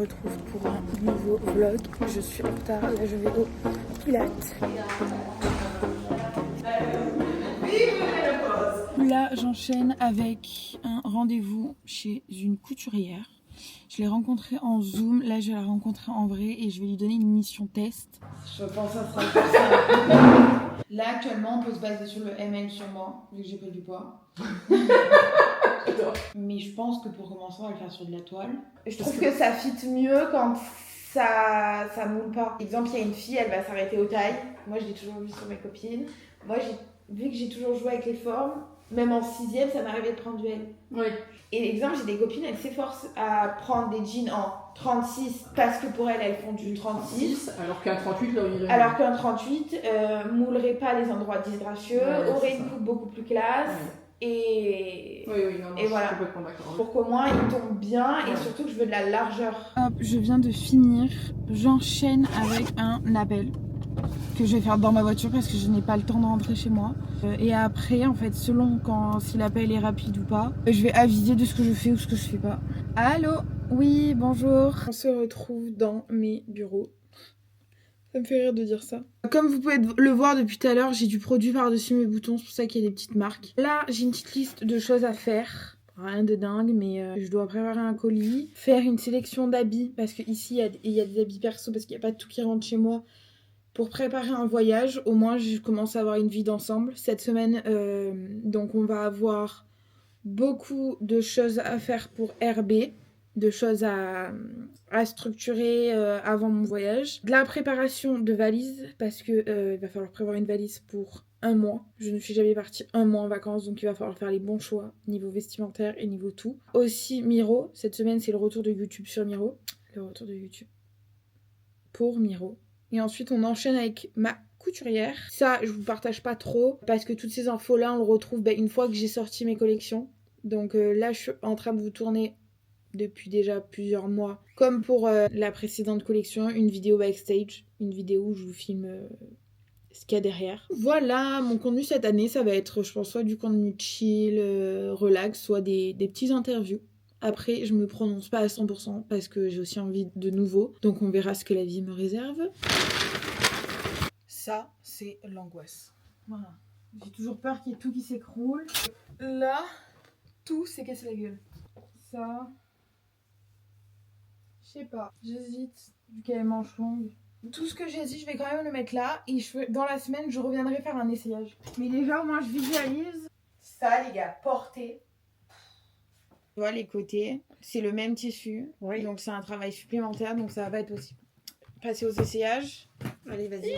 retrouve pour un nouveau vlog. Je suis en retard, là je vais au Pilates. Là j'enchaîne avec un rendez-vous chez une couturière. Je l'ai rencontrée en Zoom, là je vais la rencontrer en vrai et je vais lui donner une mission test. Je pense que ça sera pour ça. Là actuellement on peut se baser sur le ML sur moi, vu que j'ai pris du poids. Mais je pense que pour commencer on va le faire sur de la toile. Je trouve que ça fit mieux quand ça moule pas. Exemple, il y a une fille, elle va s'arrêter aux tailles. Moi je l'ai toujours vu sur mes copines. Moi vu que j'ai toujours joué avec les formes, même en 6ème ça m'arrivait de prendre du L. Oui. Et exemple, j'ai des copines, elles s'efforcent à prendre des jeans en 36 parce que pour elles font du 36. Alors qu'un 38 là, il alors qu'un 38 moulerait pas les endroits disgracieux, aurait une coupe beaucoup plus classe. Ouais. Et, non, et voilà, complètement d'accord. pour qu'au moins il tombe bien et surtout que je veux de la largeur. Hop, je viens de finir, j'enchaîne avec un appel que je vais faire dans ma voiture parce que je n'ai pas le temps de rentrer chez moi. Et après, en fait, selon si l'appel est rapide ou pas, je vais aviser de ce que je fais ou ce que je fais pas. Allô? Oui, bonjour. On se retrouve dans mes bureaux. Ça me fait rire de dire ça. Comme vous pouvez le voir depuis tout à l'heure, j'ai du produit par-dessus mes boutons, c'est pour ça qu'il y a des petites marques. Là, j'ai une petite liste de choses à faire. Rien de dingue, mais je dois préparer un colis. Faire une sélection d'habits, parce qu'ici, il y a des habits perso, parce qu'il n'y a pas tout qui rentre chez moi. Pour préparer un voyage, au moins, je commence à avoir une vie d'ensemble. Cette semaine, donc on va avoir beaucoup de choses à faire pour RB. De choses à structurer avant mon voyage. De la préparation de valises, parce que il va falloir prévoir une valise pour un mois. Je ne suis jamais partie un mois en vacances, donc il va falloir faire les bons choix, niveau vestimentaire et niveau tout. Aussi Miro, cette semaine c'est le retour de YouTube sur Miro. Le retour de YouTube pour Miro. Et ensuite on enchaîne avec ma couturière. Ça, je vous partage pas trop, parce que toutes ces infos-là, on le retrouve une fois que j'ai sorti mes collections. Donc là, je suis en train de vous tourner depuis déjà plusieurs mois, comme pour la précédente collection, une vidéo backstage, une vidéo où je vous filme ce qu'il y a derrière. Voilà, mon contenu cette année, ça va être, je pense, soit du contenu chill, relax, soit des petits interviews. Après, je me prononce pas à 100% parce que j'ai aussi envie de nouveau, donc on verra ce que la vie me réserve. Ça, c'est l'angoisse. Voilà. J'ai toujours peur qu'il y ait tout qui s'écroule. Là, tout s'est cassé la gueule. Ça... Je sais pas, j'hésite, vu qu'elle est manche longue. Tout ce que j'ai dit, je vais quand même le mettre là. Et dans la semaine, je reviendrai faire un essayage. Mais déjà, moi, je visualise. Ça, les gars, porter. Tu vois, les côtés, c'est le même tissu. Oui. Donc, c'est un travail supplémentaire. Donc, ça va pas être possible. Passer aux essayages. Allez, vas-y.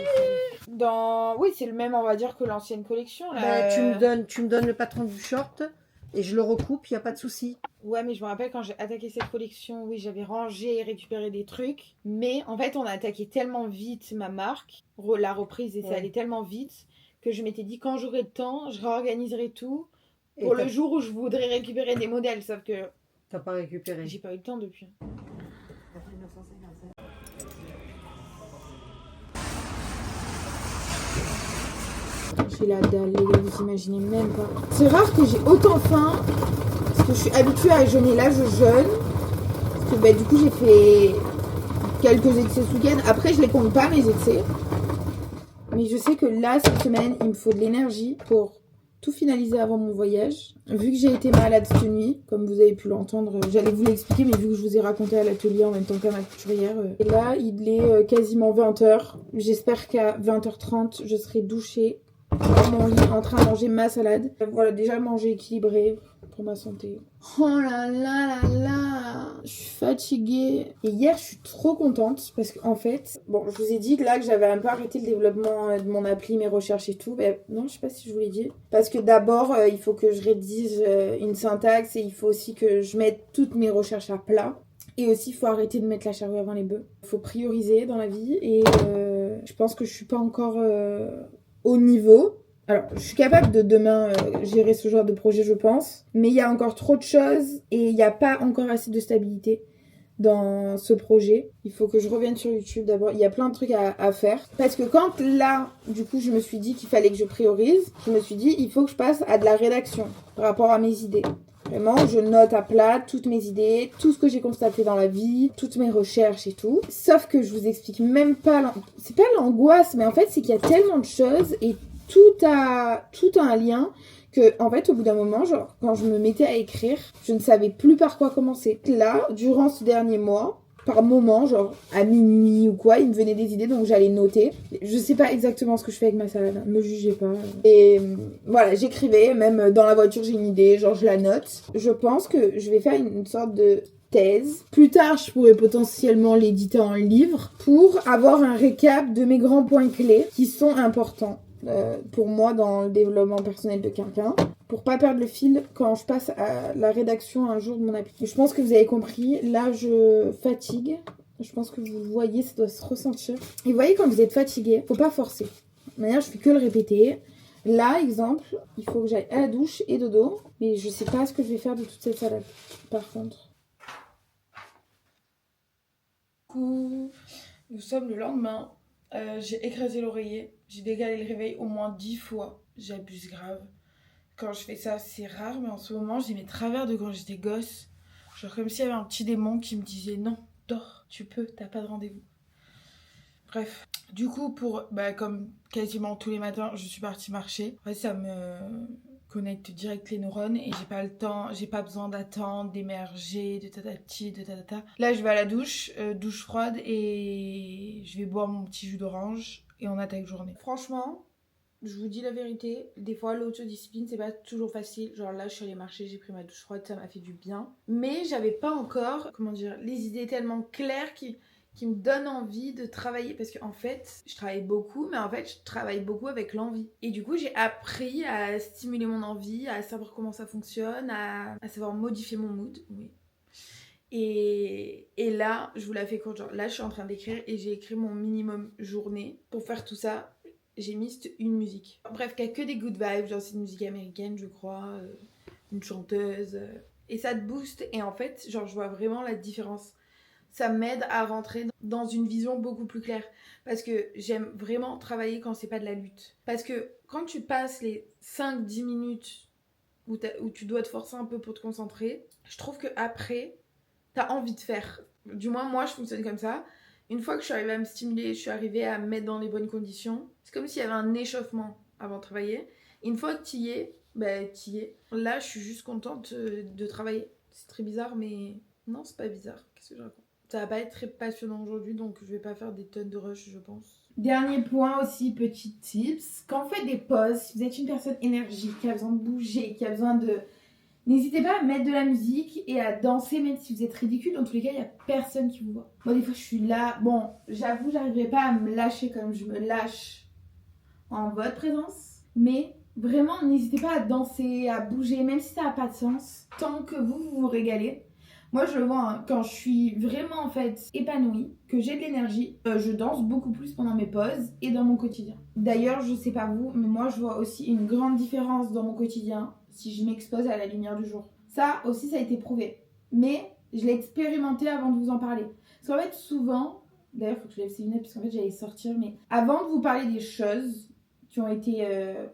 Oui, c'est le même, on va dire, que l'ancienne collection. Là. Tu me donnes le patron du short. Et je le recoupe, il n'y a pas de souci. Ouais, mais je me rappelle quand j'ai attaqué cette collection, oui, j'avais rangé et récupéré des trucs. Mais en fait, on a attaqué tellement vite ma marque, la reprise, et ça allait tellement vite que je m'étais dit quand j'aurai le temps, je réorganiserai tout pour le jour où je voudrais récupérer des modèles. Sauf que t'as pas récupéré. J'ai pas eu le temps depuis. J'ai la dalle, les gars, vous imaginez même pas. C'est rare que j'ai autant faim, parce que je suis habituée à jeûner. Là, je jeûne. Parce que du coup, j'ai fait quelques excès ce week-end. Après, je les compte pas, mes excès. Mais je sais que là, cette semaine, il me faut de l'énergie pour tout finaliser avant mon voyage. Vu que j'ai été malade cette nuit, comme vous avez pu l'entendre, j'allais vous l'expliquer, mais vu que je vous ai raconté à l'atelier en même temps qu'à ma couturière. Et là, il est quasiment 20h. J'espère qu'à 20h30, je serai douchée dans mon lit en train de manger ma salade. Voilà, déjà manger équilibré pour ma santé. Oh là là là là, je suis fatiguée. Et hier, je suis trop contente parce qu'en fait, bon, je vous ai dit que là, que j'avais un peu arrêté le développement de mon appli, mes recherches et tout. Non, je sais pas si je vous l'ai dit. Parce que d'abord, il faut que je rédige une syntaxe et il faut aussi que je mette toutes mes recherches à plat. Et aussi, il faut arrêter de mettre la charrue avant les bœufs. Il faut prioriser dans la vie et je pense que je suis pas encore au niveau. Alors, je suis capable de demain gérer ce genre de projet, je pense. Mais il y a encore trop de choses et il n'y a pas encore assez de stabilité dans ce projet. Il faut que je revienne sur YouTube d'abord. Il y a plein de trucs à faire. Parce que quand là, du coup, je me suis dit qu'il fallait que je priorise, je me suis dit, il faut que je passe à de la rédaction par rapport à mes idées. Vraiment, je note à plat toutes mes idées, tout ce que j'ai constaté dans la vie, toutes mes recherches et tout. Sauf que je vous explique même pas... C'est pas l'angoisse, mais en fait, c'est qu'il y a tellement de choses et tout a un lien que, en fait, au bout d'un moment, genre, quand je me mettais à écrire, je ne savais plus par quoi commencer. Là, durant ce dernier mois, par moment, genre à minuit ou quoi, il me venait des idées, donc j'allais noter. Je sais pas exactement ce que je fais avec ma salade, me jugez pas. Et voilà, j'écrivais, même dans la voiture j'ai une idée, genre je la note. Je pense que je vais faire une sorte de thèse. Plus tard, je pourrais potentiellement l'éditer en livre pour avoir un récap de mes grands points clés qui sont importants pour moi dans le développement personnel de quelqu'un, pour pas perdre le fil quand je passe à la rédaction un jour de mon appli. Je pense que vous avez compris, là je fatigue, je pense que vous voyez, ça doit se ressentir. Et vous voyez, quand vous êtes fatigué, faut pas forcer. De manière, je fais que le répéter. Là, exemple, il faut que j'aille à la douche et dodo, mais je sais pas ce que je vais faire de toute cette salade, par contre. Coucou, nous sommes le lendemain. J'ai écrasé l'oreiller, j'ai décalé le réveil au moins 10 fois. J'abuse grave. Quand je fais ça, c'est rare, mais en ce moment, j'ai mes travers de quand j'étais gosse. Genre comme s'il y avait un petit démon qui me disait non, dors, tu peux, t'as pas de rendez-vous. Bref, du coup, comme quasiment tous les matins, je suis partie marcher. En fait, ça me connecte direct les neurones et j'ai pas le temps, j'ai pas besoin d'attendre, d'émerger, de tatati, de tatata. Là, je vais à la douche, douche froide et je vais boire mon petit jus d'orange et on attaque journée. Franchement, je vous dis la vérité, des fois l'autodiscipline c'est pas toujours facile. Genre là, je suis allée marcher, j'ai pris ma douche froide, ça m'a fait du bien. Mais j'avais pas encore, les idées tellement claires qui me donnent envie de travailler. Parce qu'en fait, je travaille beaucoup, mais en fait, je travaille beaucoup avec l'envie. Et du coup, j'ai appris à stimuler mon envie, à savoir comment ça fonctionne, à savoir modifier mon mood. Oui. Et là, je vous la fais courte. Genre là, je suis en train d'écrire et j'ai écrit mon minimum journée. Pour faire tout ça, j'ai mis une musique. Bref, qu'il n'y a que des good vibes, genre c'est une musique américaine, je crois, une chanteuse. Et ça te booste. Et en fait, genre, je vois vraiment la différence. Ça m'aide à rentrer dans une vision beaucoup plus claire. Parce que j'aime vraiment travailler quand c'est pas de la lutte. Parce que quand tu passes les 5-10 minutes où tu dois te forcer un peu pour te concentrer, je trouve qu'après, t'as envie de faire. Du moins, moi, je fonctionne comme ça. Une fois que je suis arrivée à me stimuler, je suis arrivée à me mettre dans les bonnes conditions. C'est comme s'il y avait un échauffement avant de travailler. Et une fois que tu y es, tu y es. Là, je suis juste contente de travailler. C'est très bizarre, mais non, c'est pas bizarre. Qu'est-ce que je raconte ? Ça va pas être très passionnant aujourd'hui, donc je vais pas faire des tonnes de rush, je pense. Dernier point aussi, petit tips. Quand vous faites des pauses, si vous êtes une personne énergique, qui a besoin de bouger, qui a besoin de... N'hésitez pas à mettre de la musique et à danser, même si vous êtes ridicule. Dans tous les cas, il n'y a personne qui vous voit. Moi, des fois, je suis là. Bon, j'avoue, j'arriverai pas à me lâcher comme je me lâche en votre présence. Mais vraiment, n'hésitez pas à danser, à bouger, même si ça n'a pas de sens. Tant que vous vous régalez. Moi, je le vois, hein, quand je suis vraiment, en fait, épanouie, que j'ai de l'énergie, je danse beaucoup plus pendant mes pauses et dans mon quotidien. D'ailleurs, je sais pas vous, mais moi, je vois aussi une grande différence dans mon quotidien si je m'expose à la lumière du jour. Ça aussi, ça a été prouvé. Mais je l'ai expérimenté avant de vous en parler. Parce qu'en fait, souvent, d'ailleurs, il faut que je lève ces lunettes parce qu'en fait, j'allais sortir, mais avant de vous parler des choses qui ont été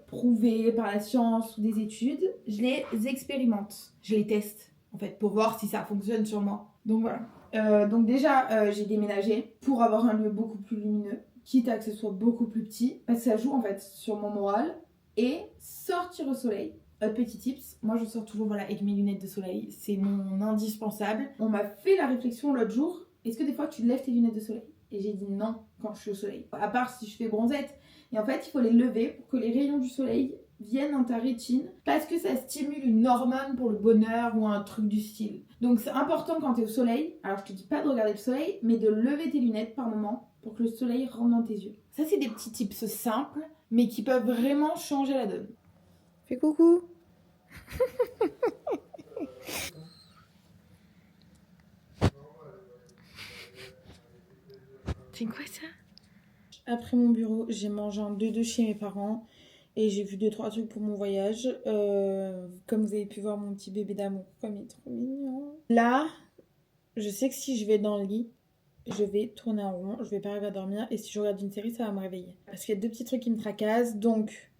prouvées par la science ou des études, je les expérimente. Je les teste, en fait, pour voir si ça fonctionne sur moi. Donc voilà. Donc déjà, j'ai déménagé pour avoir un lieu beaucoup plus lumineux, quitte à que ce soit beaucoup plus petit, parce que ça joue en fait sur mon moral. Et sortir au soleil. Petit tips, moi je sors toujours avec mes lunettes de soleil, c'est mon indispensable. On m'a fait la réflexion l'autre jour, est-ce que des fois tu lèves tes lunettes de soleil ? Et j'ai dit non quand je suis au soleil, à part si je fais bronzette. Et en fait, il faut les lever pour que les rayons du soleil viennent dans ta rétine, parce que ça stimule une hormone pour le bonheur ou un truc du style. Donc c'est important quand t'es au soleil, alors je te dis pas de regarder le soleil, mais de lever tes lunettes par moment pour que le soleil rentre dans tes yeux. Ça c'est des petits tips simples, mais qui peuvent vraiment changer la donne. Fais coucou. C'est quoi ça ? Après mon bureau, j'ai mangé un 2-2 chez mes parents et j'ai vu 2-3 trucs pour mon voyage. Comme vous avez pu voir mon petit bébé d'amour, comme il est trop mignon. Là, je sais que si je vais dans le lit, je vais tourner en rond, je vais pas arriver à dormir et si je regarde une série, ça va me réveiller. Parce qu'il y a 2 petits trucs qui me tracassent, donc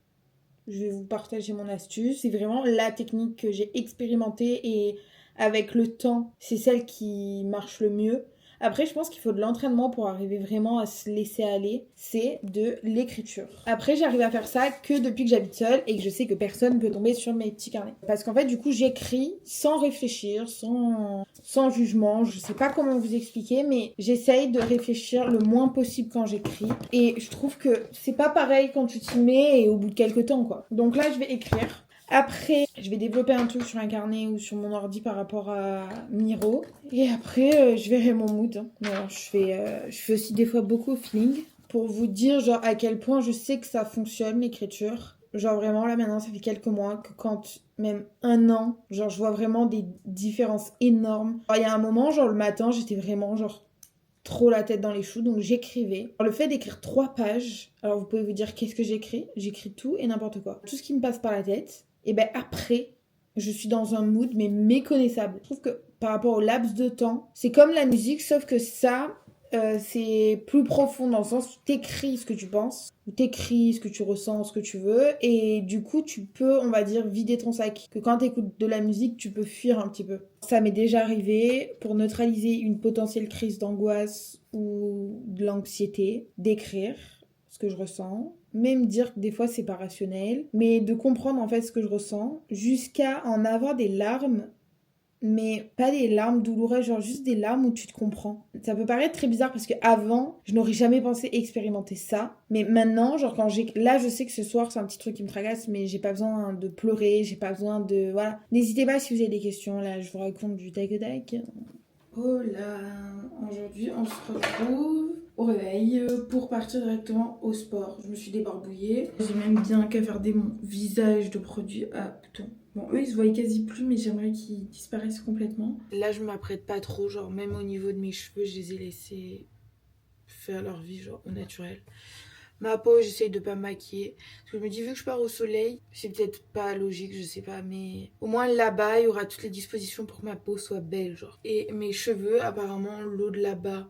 je vais vous partager mon astuce. C'est vraiment la technique que j'ai expérimentée et avec le temps, c'est celle qui marche le mieux. Après, je pense qu'il faut de l'entraînement pour arriver vraiment à se laisser aller. C'est de l'écriture. Après, j'arrive à faire ça que depuis que j'habite seule et que je sais que personne ne peut tomber sur mes petits carnets. Parce qu'en fait, du coup, j'écris sans réfléchir, sans jugement. Je sais pas comment vous expliquer, mais j'essaye de réfléchir le moins possible quand j'écris. Et je trouve que c'est pas pareil quand tu t'y mets et au bout de quelques temps, quoi. Donc là, je vais écrire. Après, je vais développer un truc sur un carnet ou sur mon ordi par rapport à Miro. Et après, je verrai mon mood. Alors, je fais aussi des fois beaucoup au feeling. Pour vous dire genre à quel point je sais que ça fonctionne l'écriture. Genre vraiment là maintenant ça fait quelques mois que quand même un an, genre je vois vraiment des différences énormes. Il y a un moment genre le matin j'étais vraiment genre trop la tête dans les choux, donc j'écrivais. Alors, le fait d'écrire 3 pages, alors vous pouvez vous dire qu'est-ce que j'écris tout et n'importe quoi. Tout ce qui me passe par la tête. Et ben après, je suis dans un mood mais méconnaissable. Je trouve que par rapport au laps de temps, c'est comme la musique, sauf que ça, c'est plus profond dans le sens où t'écris ce que tu penses, ou t'écris ce que tu ressens, ce que tu veux, et du coup tu peux, on va dire, vider ton sac. Que quand t'écoutes de la musique, tu peux fuir un petit peu. Ça m'est déjà arrivé pour neutraliser une potentielle crise d'angoisse ou de l'anxiété, d'écrire ce que je ressens. Même dire que des fois c'est pas rationnel, mais de comprendre en fait ce que je ressens, jusqu'à en avoir des larmes, mais pas des larmes douloureuses, genre juste des larmes où tu te comprends. Ça peut paraître très bizarre parce que avant je n'aurais jamais pensé expérimenter ça, mais maintenant, genre là je sais que ce soir c'est un petit truc qui me tracasse, mais j'ai pas besoin de pleurer, j'ai pas besoin de... Voilà. N'hésitez pas si vous avez des questions, là je vous raconte du tac-tac. Oh là, aujourd'hui on se retrouve au réveil pour partir directement au sport. Je me suis débarbouillée. J'ai même bien cavardé mon visage de produit à boutons. Bon, eux ils se voient quasi plus, mais j'aimerais qu'ils disparaissent complètement. Là je m'apprête pas trop, genre même au niveau de mes cheveux, je les ai laissés faire leur vie genre au naturel. Ma peau, j'essaye de pas me maquiller. Parce que je me dis, vu que je pars au soleil, c'est peut-être pas logique, je sais pas, mais au moins là-bas, il y aura toutes les dispositions pour que ma peau soit belle, genre. Et mes cheveux, apparemment, l'eau de là-bas,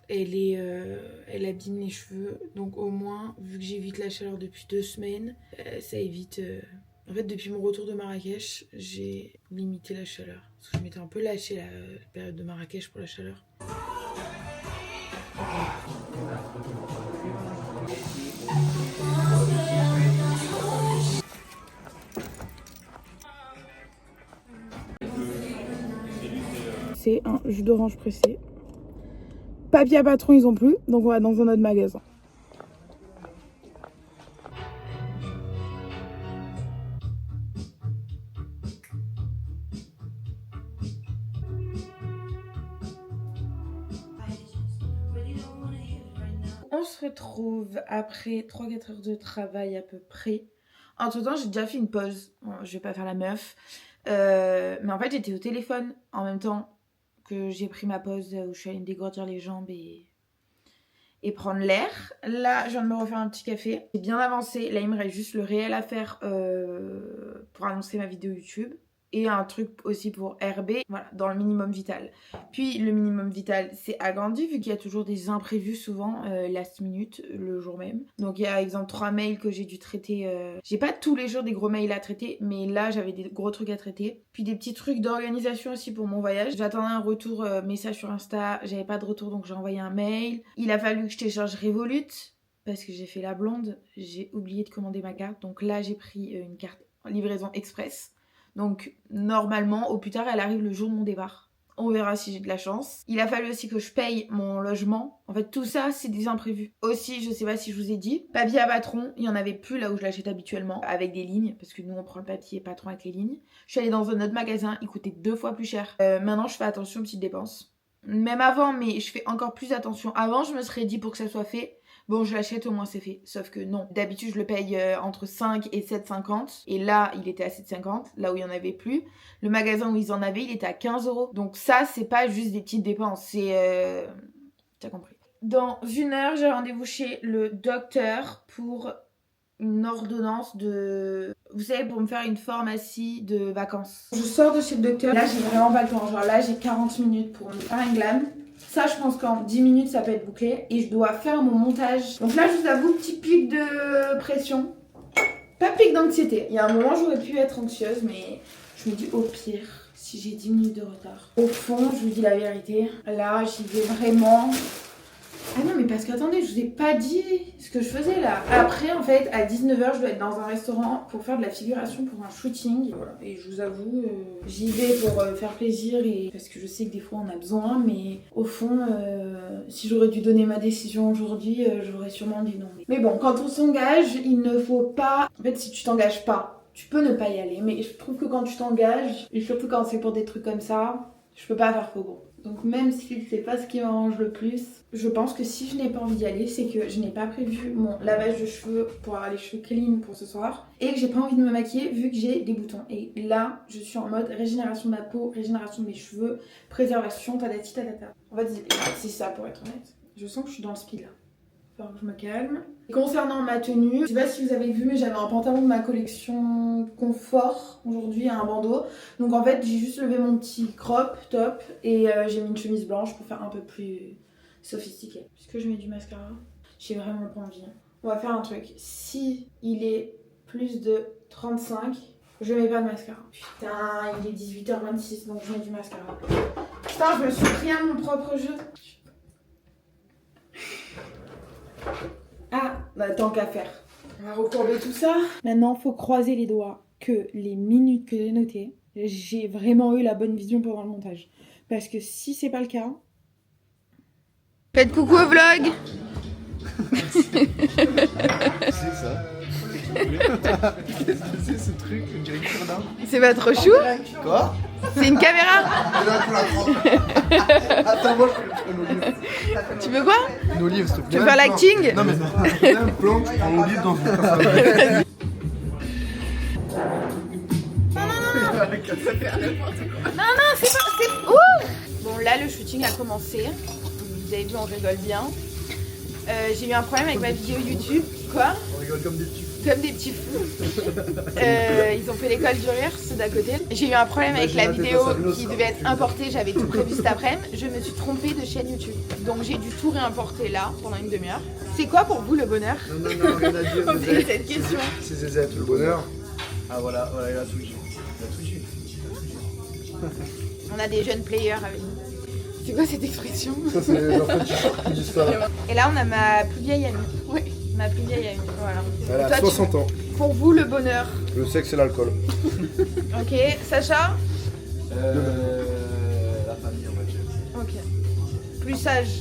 elle abîme les cheveux. Donc au moins, vu que j'évite la chaleur depuis 2 semaines, ça évite... En fait, depuis mon retour de Marrakech, j'ai limité la chaleur. Parce que je m'étais un peu lâchée la période de Marrakech pour la chaleur. C'est un jus d'orange pressé. Papier à patron, ils ont plus, donc on va dans un autre magasin. On se retrouve après 3-4 heures de travail à peu près. Entre temps, j'ai déjà fait une pause. Bon, je vais pas faire la meuf. Mais en fait, j'étais au téléphone en même temps que j'ai pris ma pause où je suis allée me dégourdir les jambes et prendre l'air. Là, je viens de me refaire un petit café. J'ai bien avancé. Là, il me reste juste le réel à faire pour annoncer ma vidéo YouTube. Et un truc aussi pour RB, voilà, dans le minimum vital. Puis le minimum vital c'est agrandi vu qu'il y a toujours des imprévus souvent last minute, le jour même. Donc il y a exemple 3 mails que j'ai dû traiter. J'ai pas tous les jours des gros mails à traiter, mais là j'avais des gros trucs à traiter. Puis des petits trucs d'organisation aussi pour mon voyage. J'attendais un retour message sur Insta, j'avais pas de retour donc j'ai envoyé un mail. Il a fallu que je télécharge Revolut parce que j'ai fait la blonde. J'ai oublié de commander ma carte, donc là j'ai pris une carte livraison express. Donc normalement, au plus tard, elle arrive le jour de mon départ. On verra si j'ai de la chance. Il a fallu aussi que je paye mon logement. En fait, tout ça, c'est des imprévus. Aussi, je sais pas si je vous ai dit, papier à patron, il y en avait plus là où je l'achète habituellement, avec des lignes, parce que nous, on prend le papier patron avec les lignes. Je suis allée dans un autre magasin, il coûtait 2 fois plus cher. Maintenant, je fais attention aux petites dépenses. Même avant, mais je fais encore plus attention. Avant, je me serais dit pour que ça soit fait, bon, je l'achète, au moins c'est fait. Sauf que non. D'habitude, je le paye entre 5 et 7,50. Et là, il était à 7,50, là où il n'y en avait plus. Le magasin où ils en avaient, il était à 15 €. Donc ça, c'est pas juste des petites dépenses. C'est... T'as compris. Dans 1 heure, j'ai rendez-vous chez le docteur pour une ordonnance de... Vous savez, pour me faire une pharmacie de vacances. Je sors de chez le docteur. Là, j'ai vraiment pas le temps. Genre là, j'ai 40 minutes pour me faire un glam. Ça, je pense qu'en 10 minutes, ça peut être bouclé. Et je dois faire mon montage. Donc là, je vous avoue, petit pic de pression. Pas pic d'anxiété. Il y a un moment, j'aurais pu être anxieuse, mais je me dis au pire, si j'ai 10 minutes de retard. Au fond, je vous dis la vérité. Là, j'y vais vraiment. Ah non, mais parce qu'attendez, je vous ai pas dit ce que je faisais là. Après, en fait, à 19h, je dois être dans un restaurant pour faire de la figuration pour un shooting. Voilà. Et je vous avoue, j'y vais pour faire plaisir et parce que je sais que des fois on a besoin, mais au fond, si j'aurais dû donner ma décision aujourd'hui, j'aurais sûrement dit non. Mais bon, quand on s'engage, il ne faut pas. En fait, si tu t'engages pas, tu peux ne pas y aller. Mais je trouve que quand tu t'engages, et surtout quand c'est pour des trucs comme ça, je peux pas faire faux gros. Donc même si c'est pas ce qui m'arrange le plus, je pense que si je n'ai pas envie d'y aller, c'est que je n'ai pas prévu mon lavage de cheveux pour avoir les cheveux clean pour ce soir et que j'ai pas envie de me maquiller vu que j'ai des boutons. Et là, je suis en mode régénération de ma peau, régénération de mes cheveux, préservation, tatati tatata. En fait, c'est ça pour être honnête. Je sens que je suis dans le speed là. Alors que je me calme. Concernant ma tenue, je sais pas si vous avez vu mais j'avais un pantalon de ma collection confort aujourd'hui, un bandeau. Donc en fait j'ai juste levé mon petit crop top et j'ai mis une chemise blanche pour faire un peu plus sophistiqué. Puisque je mets du mascara, j'ai vraiment pas envie. On va faire un truc. Si il est plus de 35, je mets pas de mascara. Putain, il est 18h26 donc je mets du mascara. Putain, je me suis pris à mon propre jeu. Ah, bah tant qu'à faire. On va recourber tout ça. Maintenant, faut croiser les doigts que les minutes que j'ai notées, j'ai vraiment eu la bonne vision pendant le montage. Parce que si c'est pas le cas... Faites coucou au vlog. C'est ça. Qu'est-ce que c'est ce truc? On dirait une cure-dent. C'est pas trop chou? Quoi? C'est une caméra. Attends, moi je fais une olive. Tu veux quoi? Une olive, s'il te plaît. Tu veux faire l'acting? Non, mais un plan, tu prends l'olive dans une. Non, c'est pas... c'est... Ouh. Bon, là, le shooting a commencé. Vous avez vu, on rigole bien. J'ai eu un problème avec ma vidéo YouTube. Quoi? On rigole comme des petits fous. Comme des petits fous. Ils ont fait l'école du rire, ceux d'à côté. J'ai eu un problème avec la vidéo qui devait être importée. J'avais tout prévu cet après-midi. Je me suis trompée de chaîne YouTube. Donc j'ai dû tout réimporter là pendant une demi-heure. C'est quoi pour vous le bonheur? Non, rien à dire. Posez cette question. C'est Zézette, le bonheur. Ah voilà, il a tout dit. On a des jeunes players avec nous. C'est quoi cette expression? Ça, c'est les enfants qui disent ça. Et là, on a ma plus vieille amie. Oui, ma plus vieille amie. Voilà. Elle a Toi, 60 ans. Pour vous, le bonheur. Le sexe et l'alcool. Ok. Sacha? La famille, on va dire. Ok. Plus sage.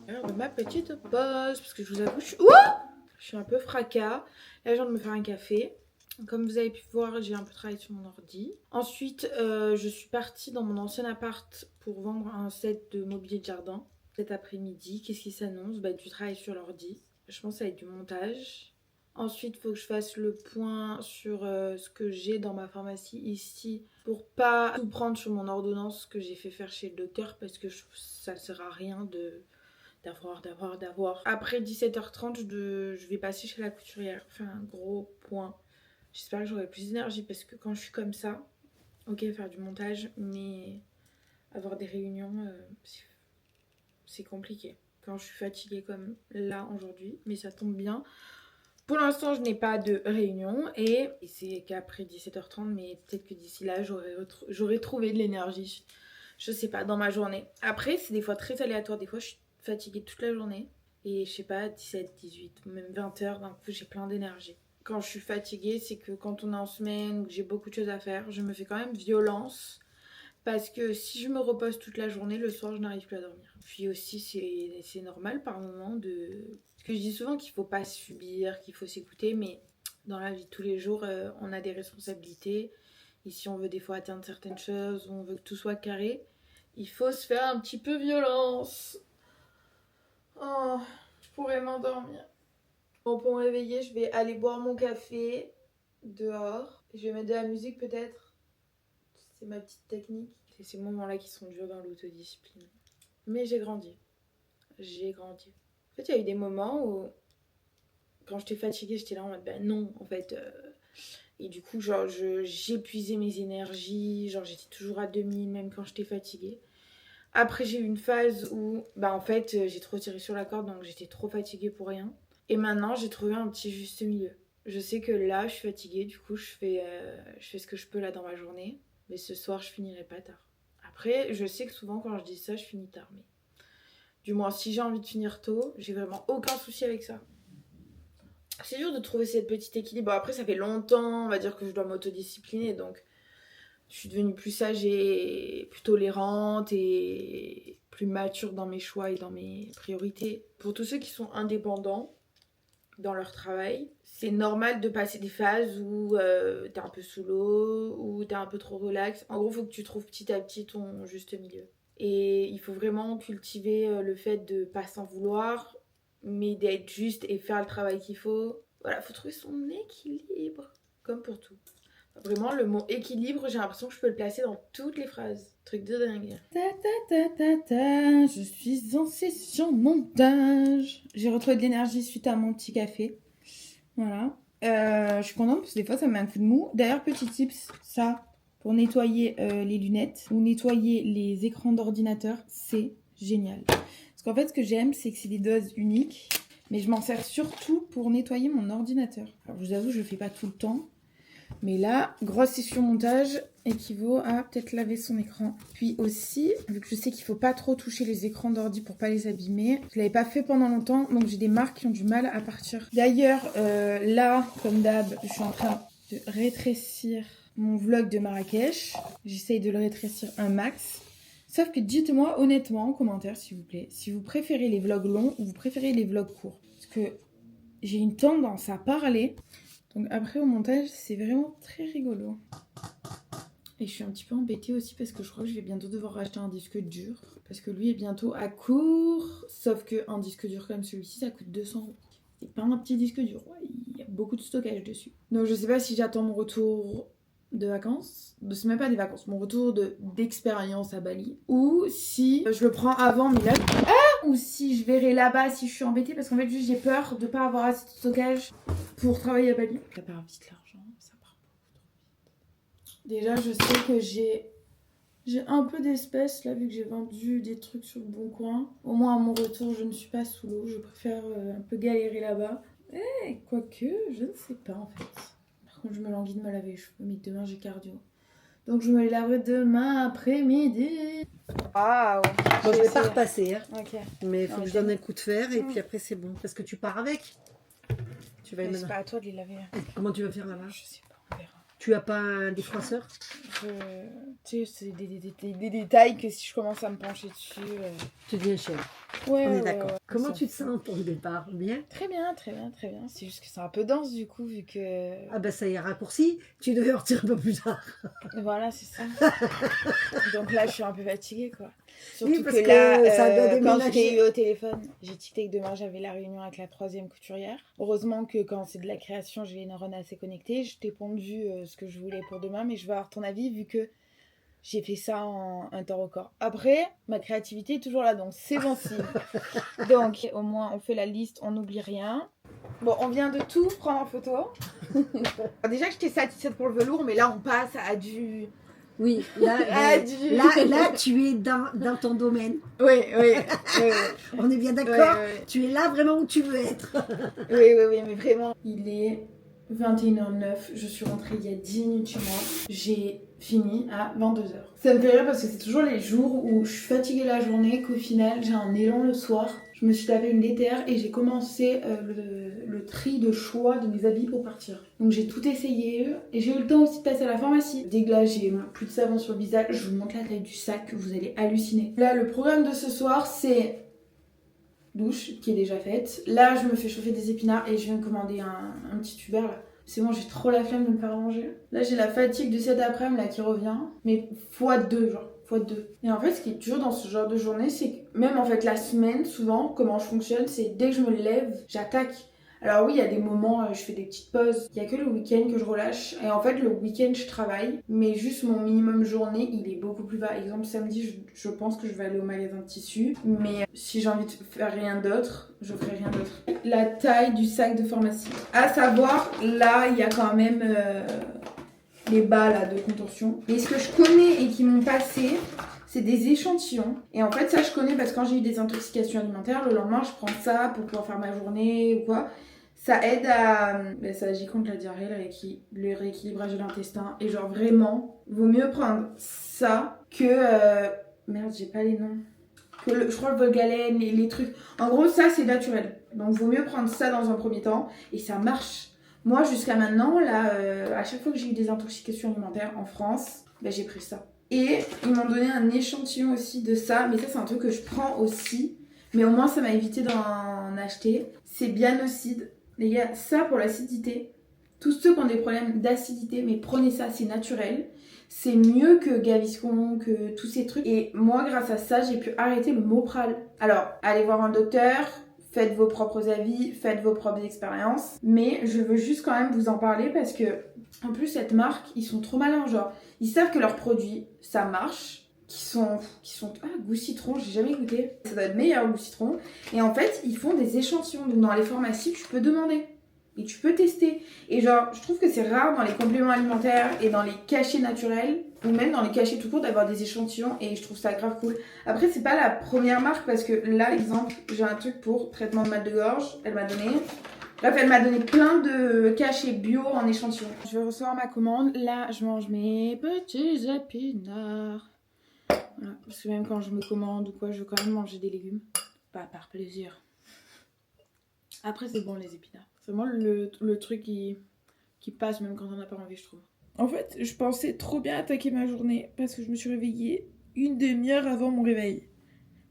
Alors, de ma petite pause, parce que je vous avoue, je suis un peu fracas. Là, je viens de me faire un café. Comme vous avez pu voir, j'ai un peu travaillé sur mon ordi. Ensuite, je suis partie dans mon ancien appart pour vendre un set de mobilier de jardin. Cet après-midi, qu'est-ce qui s'annonce? Du travail sur l'ordi. Je pense que ça va être du montage. Ensuite, il faut que je fasse le point sur ce que j'ai dans ma pharmacie ici pour pas tout prendre sur mon ordonnance que j'ai fait faire chez le docteur parce que ça ne sert à rien d'avoir. Après 17h30, je vais passer chez la couturière, faire un gros point. J'espère que j'aurai plus d'énergie parce que quand je suis comme ça, ok, faire du montage, mais avoir des réunions, c'est compliqué. Quand je suis fatiguée comme là aujourd'hui, mais ça tombe bien. Pour l'instant, je n'ai pas de réunion et c'est qu'après 17h30, mais peut-être que d'ici là, j'aurai trouvé de l'énergie. Je sais pas, dans ma journée. Après, c'est des fois très aléatoire. Des fois, je suis fatiguée toute la journée et je sais pas, 17, 18, même 20h, d'un coup, j'ai plein d'énergie. Quand je suis fatiguée, c'est que quand on est en semaine ou que j'ai beaucoup de choses à faire, je me fais quand même violence. Parce que si je me repose toute la journée, le soir, je n'arrive plus à dormir. Puis aussi, c'est normal par moment de... Parce que je dis souvent qu'il ne faut pas subir, qu'il faut s'écouter, mais dans la vie de tous les jours, on a des responsabilités. Et si on veut des fois atteindre certaines choses, ou on veut que tout soit carré, il faut se faire un petit peu violence. Oh, je pourrais m'endormir. Bon, pour me réveiller, je vais aller boire mon café dehors. Je vais mettre de la musique peut-être. C'est ma petite technique. C'est ces moments-là qui sont durs dans l'autodiscipline. Mais j'ai grandi. J'ai grandi. En fait, il y a eu des moments où, quand j'étais fatiguée, j'étais là en mode, non, en fait. Et du coup, j'épuisais mes énergies. J'étais toujours à 2000, même quand j'étais fatiguée. Après, j'ai eu une phase où, en fait, j'ai trop tiré sur la corde, donc j'étais trop fatiguée pour rien. Et maintenant, j'ai trouvé un petit juste milieu. Je sais que là, je suis fatiguée, du coup, je fais ce que je peux là dans ma journée. Mais ce soir, je finirai pas tard. Après, je sais que souvent, quand je dis ça, je finis tard. Mais du moins, si j'ai envie de finir tôt, j'ai vraiment aucun souci avec ça. C'est dur de trouver cette petite équilibre. Après, ça fait longtemps, on va dire que je dois m'autodiscipliner, donc je suis devenue plus sage et plus tolérante et plus mature dans mes choix et dans mes priorités. Pour tous ceux qui sont indépendants dans leur travail, c'est normal de passer des phases où t'es un peu sous l'eau, où t'es un peu trop relax. En gros, il faut que tu trouves petit à petit ton juste milieu. Et il faut vraiment cultiver le fait de pas s'en vouloir, mais d'être juste et faire le travail qu'il faut. Voilà, faut trouver son équilibre, comme pour tout. Vraiment, le mot équilibre, j'ai l'impression que je peux le placer dans toutes les phrases. Truc de dingue. Je suis en session montage. J'ai retrouvé de l'énergie suite à mon petit café. Voilà. Je suis contente parce que des fois, ça me met un coup de mou. D'ailleurs, petit tips, ça, pour nettoyer les lunettes ou nettoyer les écrans d'ordinateur, c'est génial. Parce qu'en fait, ce que j'aime, c'est que c'est des doses uniques. Mais je m'en sers surtout pour nettoyer mon ordinateur. Alors, je vous avoue, je le fais pas tout le temps. Mais là, grosse session montage équivaut à peut-être laver son écran. Puis aussi, vu que je sais qu'il faut pas trop toucher les écrans d'ordi pour pas les abîmer, je l'avais pas fait pendant longtemps, donc j'ai des marques qui ont du mal à partir. D'ailleurs, là, comme d'hab, je suis en train de rétrécir mon vlog de Marrakech. J'essaye de le rétrécir un max. Sauf que dites-moi honnêtement en commentaire, s'il vous plaît, si vous préférez les vlogs longs ou vous préférez les vlogs courts. Parce que j'ai une tendance à parler. Donc après au montage, c'est vraiment très rigolo. Et je suis un petit peu embêtée aussi parce que je crois que je vais bientôt devoir racheter un disque dur. Parce que lui est bientôt à court. Sauf qu'un disque dur comme celui-ci, ça coûte 200 €. C'est pas un petit disque dur, il y a beaucoup de stockage dessus. Donc je sais pas si j'attends mon retour de vacances. C'est même pas des vacances, mon retour d'expérience à Bali. Ou si je le prends avant, mais là... ou si je verrai là-bas si je suis embêtée parce qu'en fait juste j'ai peur de pas avoir assez de stockage pour travailler à Bali. Ça part vite l'argent, ça part beaucoup trop vite. Déjà je sais que j'ai un peu d'espèces là vu que j'ai vendu des trucs sur le Bon Coin. Au moins à mon retour je ne suis pas sous l'eau, je préfère un peu galérer là-bas. Quoique, je ne sais pas en fait. Par contre je me languis de me laver les cheveux, mais demain j'ai cardio. Donc je me les laverai demain après-midi. Waouh. Bon, je vais pas repasser, hein. Ok. Mais il faut que je donne un coup de fer et puis après c'est bon. Parce que tu pars avec. Tu vas y Mais c'est mener. pas à toi de les laver. Comment tu vas faire là-bas? Je sais pas, on verra. Tu as pas un défroisseur? Tu sais, c'est des détails que si je commence à me pencher dessus... Tu deviens chef. Ouais, On est ouais, d'accord. ouais. Comment tu te sens pour le départ? Bien? Très bien, très bien, très bien. C'est juste que c'est un peu dense du coup, vu que... Ah ben ça y est raccourci. Tu devais sortir un peu plus tard. Voilà, c'est ça. Donc là, je suis un peu fatiguée, quoi. Surtout Oui, parce que là, que ça doit quand déménager. je t'ai eu au téléphone, j'ai tiqué que demain, j'avais la réunion avec la 3e couturière. Heureusement que quand c'est de la création, j'ai les neurones assez connectés. Je t'ai pondu ce que je voulais pour demain, mais je veux avoir ton avis, vu que j'ai fait ça en un temps record. Après, ma créativité est toujours là, donc c'est bon signe. Donc, au moins, on fait la liste, on n'oublie rien. Bon, on vient de tout prendre en photo. Déjà que j'étais satisfaite pour le velours, mais là, on passe à du... Oui, là, là tu es dans ton domaine. Oui. On est bien d'accord? Oui. Tu es là vraiment où tu veux être. Oui, mais vraiment. Il est 21h09, je suis rentrée il y a 10 minutes chez moi. J'ai fini à 22h. Ça me fait rire parce que c'est toujours les jours où je suis fatiguée la journée qu'au final j'ai un élan le soir. Je me suis tapé une laitière et j'ai commencé le tri de choix de mes habits pour partir. Donc j'ai tout essayé et j'ai eu le temps aussi de passer à la pharmacie. Dès que là j'ai plus de savon sur le visage, je vous montre la taille du sac, vous allez halluciner. Là le programme de ce soir c'est douche qui est déjà faite. Là je me fais chauffer des épinards et je viens de commander un petit tubert là. C'est bon, j'ai trop la flemme de me faire à manger. Là j'ai la fatigue de cet après-midi là qui revient, mais x2 genre. x2. Et en fait, ce qui est dur dans ce genre de journée, c'est que même en fait la semaine, souvent, comment je fonctionne, c'est dès que je me lève, j'attaque. Alors oui, il y a des moments, je fais des petites pauses. Il y a que le week-end que je relâche. Et en fait, le week-end, je travaille. Mais juste mon minimum journée, il est beaucoup plus bas. Exemple, samedi, je pense que je vais aller au magasin de tissus. Mais si j'ai envie de faire rien d'autre, je ferai rien d'autre. La taille du sac de pharmacie. À savoir, là, il y a quand même... les bas là de contorsion. Et ce que je connais et qui m'ont passé, c'est des échantillons. Et en fait, ça, je connais parce que quand j'ai eu des intoxications alimentaires, le lendemain, je prends ça pour pouvoir faire ma journée ou quoi. Ça aide à... ça agit contre la diarrhée, le rééquilibrage de l'intestin. Et genre, vraiment, vaut mieux prendre ça que... Merde, j'ai pas les noms. Je crois le Volgalène, les trucs. En gros, ça, c'est naturel. Donc, vaut mieux prendre ça dans un premier temps. Et ça marche. Moi, jusqu'à maintenant, là, à chaque fois que j'ai eu des intoxications alimentaires en France, j'ai pris ça. Et ils m'ont donné un échantillon aussi de ça. Mais ça, c'est un truc que je prends aussi. Mais au moins, ça m'a évité d'en acheter. C'est Bianocide. Les gars, ça pour l'acidité. Tous ceux qui ont des problèmes d'acidité, mais prenez ça, c'est naturel. C'est mieux que Gaviscon, que tous ces trucs. Et moi, grâce à ça, j'ai pu arrêter le Mopral. Alors, allez voir un docteur, faites vos propres avis, faites vos propres expériences. Mais je veux juste quand même vous en parler parce que, en plus, cette marque, ils sont trop malins. Genre, ils savent que leurs produits, ça marche. Qui sont goût citron, j'ai jamais goûté. Ça doit être meilleur goût citron. Et en fait, ils font des échantillons. Donc, dans les pharmacies, tu peux demander. Et tu peux tester. Et genre, je trouve que c'est rare dans les compléments alimentaires et dans les cachets naturels, ou même dans les cachets tout court, d'avoir des échantillons. Et je trouve ça grave cool. Après, c'est pas la première marque parce que là, exemple, j'ai un truc pour traitement de mal de gorge. Elle m'a donné. Bref, elle m'a donné plein de cachets bio en échantillon. Je vais recevoir ma commande. Là, je mange mes petits épinards. Voilà. Parce que même quand je me commande ou quoi, je veux quand même manger des légumes. Pas par plaisir. Après, c'est bon les épinards. C'est vraiment le truc qui passe même quand on n'a pas envie, je trouve. En fait, je pensais trop bien attaquer ma journée parce que je me suis réveillée une demi-heure avant mon réveil.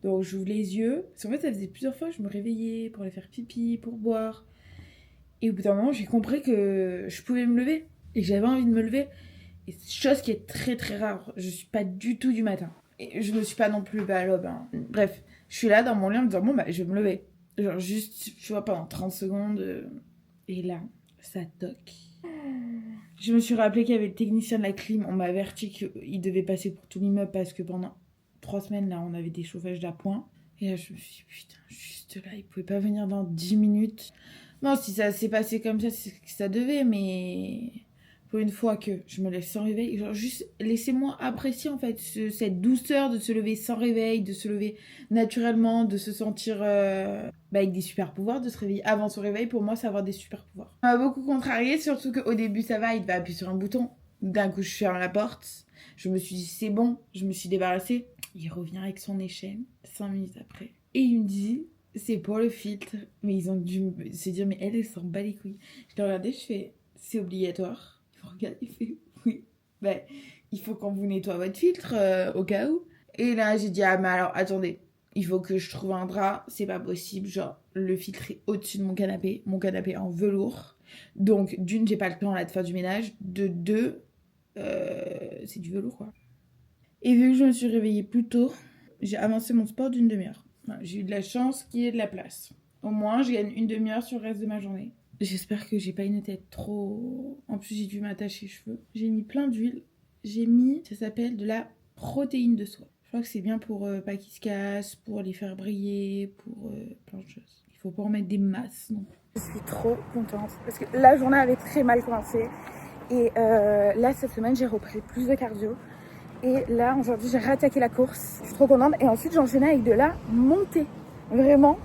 Donc j'ouvre les yeux. Parce qu'en fait, ça faisait plusieurs fois que je me réveillais pour aller faire pipi, pour boire. Et au bout d'un moment, j'ai compris que je pouvais me lever. Et que j'avais envie de me lever. Et c'est chose qui est très très rare. Je suis pas du tout du matin. Et je me suis pas non plus à l'aube. Hein. Bref, je suis là dans mon lit en me disant bon bah je vais me lever. Genre juste, tu vois, pendant 30 secondes. Et là, ça toque. Je me suis rappelé qu'il y avait le technicien de la clim. On m'a averti qu'il devait passer pour tout l'immeuble parce que pendant 3 semaines, là, on avait des chauffages d'appoint. Et là, je me suis dit, putain, juste là, il pouvait pas venir dans 10 minutes. Non, si ça s'est passé comme ça, c'est que ça devait, mais... Pour une fois que je me lève sans réveil, genre juste laissez-moi apprécier en fait cette douceur de se lever sans réveil, de se lever naturellement, de se sentir avec des super pouvoirs, de se réveiller avant son réveil. Pour moi, c'est avoir des super pouvoirs. Ça m'a beaucoup contrariée, surtout qu'au début ça va, il devait appuyer sur un bouton. D'un coup, je ferme la porte, je me suis dit c'est bon, je me suis débarrassée. Il revient avec son échelle 5 minutes après et il me dit c'est pour le filtre. Mais ils ont dû se dire mais elle s'en bat les couilles. Je l'ai regardé, je fais c'est obligatoire. Regarde, il fait oui. Ben, il faut qu'on vous nettoie votre filtre au cas où. Et là, j'ai dit ah mais alors attendez, il faut que je trouve un drap, c'est pas possible. Genre le filtre est au-dessus de mon canapé est en velours. Donc d'une, j'ai pas le temps là de faire du ménage. De deux, c'est du velours quoi. Et vu que je me suis réveillée plus tôt, j'ai avancé mon sport d'une demi-heure. Voilà, j'ai eu de la chance qu'il y ait de la place. Au moins, je gagne une demi-heure sur le reste de ma journée. J'espère que j'ai pas une tête trop... En plus, j'ai dû m'attacher les cheveux. J'ai mis plein d'huile. J'ai mis, ça s'appelle de la protéine de soie. Je crois que c'est bien pour pas qu'ils se cassent, pour les faire briller, pour plein de choses. Il faut pas en mettre des masses non plus. Je suis trop contente parce que la journée avait très mal commencé. Et là, cette semaine, j'ai repris plus de cardio. Et là, aujourd'hui, j'ai réattaqué la course. Je suis trop contente. Et ensuite, j'enchaînais avec de la montée. Vraiment.